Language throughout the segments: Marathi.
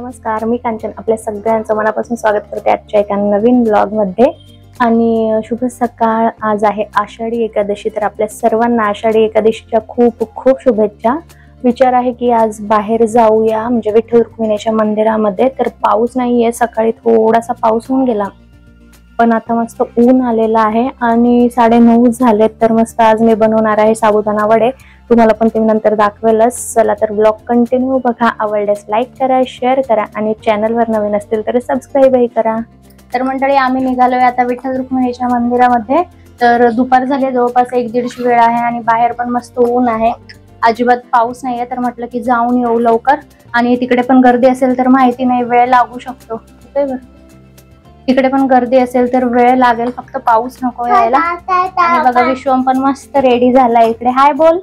नमस्कार, मी कांचन आपल्या सगळ्यांचं मनापासून स्वागत करते आजच्या एका नवीन ब्लॉग मध्ये। आणि शुभ सकाळ। आज आहे आषाढी एकादशी, तर आपल्या सर्वांना आषाढी एकादशीच्या खूप खूप शुभेच्छा। विचार आहे की आज बाहेर जाऊया, म्हणजे विठ्ठल रुक्मिणीच्या मंदिरामध्ये। तर पाऊस नाहीये, सकाळी थोडासा पाऊस होऊन गेला, पण आता मस्त ऊन आलेला आहे आणि 9:30 झालेत। तर मस्त आज मी बनवणार आहे साबुदाणा वडे, तुम्हाला पण ते नंतर दाखवेलच। चला तर ब्लॉग कंटिन्यू बघा, आवडल्यास लाईक करा, शेअर करा आणि चॅनलवर नवीन असतील तर सबस्क्राइबही करा। तर मंडळी, आम्ही निघालोय आता विठ्ठल रुक्मिणीच्या मंदिरामध्ये। तर दुपार झाले, जवळपास 1-1:30 वेळ आहे आणि बाहेर पण मस्त ऊन आहे, अजिबात पाऊस नाहीये। तर म्हटलं की जाऊन येऊ लवकर, आणि तिकडे पण गर्दी असेल तर माहिती नाही, वेळ लागू शकतो। तिकडे पण गर्दी असेल तर वेळ लागेल, फक्त पाऊस नको यायला। आणि बघा, विश्वम पण मस्त रेडी झाला इकडे। हाय बोल।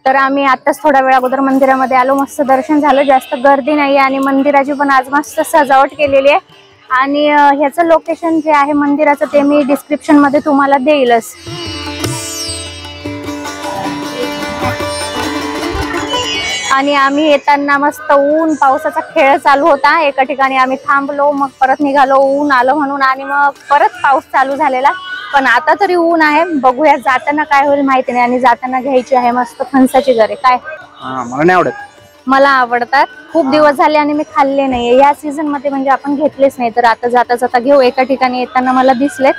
तर आम्ही आताच थोडा वेळ अगोदर मंदिरामध्ये आलो, मस्त दर्शन झालं, जास्त गर्दी नाही आणि मंदिराची पण आज मस्त सजावट केलेली आहे। आणि ह्याचं लोकेशन जे आहे मंदिराचं ते मी डिस्क्रिप्शन मध्ये तुम्हाला देईलच। आणि आम्ही येताना मस्त ऊन पावसाचा खेळ चालू होता, एका ठिकाणी आम्ही थांबलो, मग परत निघालो, ऊन आलं म्हणून, आणि मग परत पाऊस चालू झालेला। पण आता तरी ऊन आहे, बघूया जाताना काय होईल माहिती नाही। आणि जाताना घ्यायची आहे मस्त फणसाची गरे। काय मला नाही आवडत, मला आवडतात, खूप दिवस झाले आणि मी खाल्ले नाहीये या सीझन मध्ये, म्हणजे आपण घेतलेच नाही। तर आता जाता घेऊ, एका ठिकाणी येताना मला दिसलेत,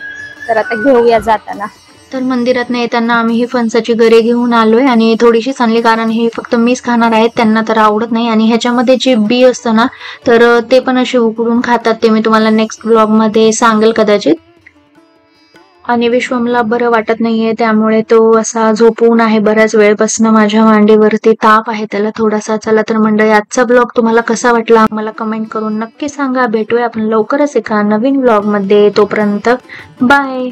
तर आता घेऊया जाताना। तर मंदिरात येताना आम्ही ही फणसाची गरे घेऊन आलोय आणि थोडीशीच आणली, कारण हे फक्त मीच खाणार आहेत, त्यांना तर आवडत नाही। आणि ह्याच्यामध्ये जे बी असतं ना, तर ते पण असे उकडून खातात, ते मी तुम्हाला नेक्स्ट ब्लॉग मध्ये सांगेल कदाचित। आणि विश्वमला बरं वाटत नाहीये, त्यामुळे तो असा झोपून आहे बऱ्याच वेळपासून माझ्या मांडीवरती, ताप आहे त्याला थोडासा। चला तर मंडळी, आजचा ब्लॉग तुम्हाला कसा वाटला मला कमेंट करून नक्की सांगा। भेटूया आपण लवकरच एका नवीन ब्लॉग मध्ये, तोपर्यंत बाय।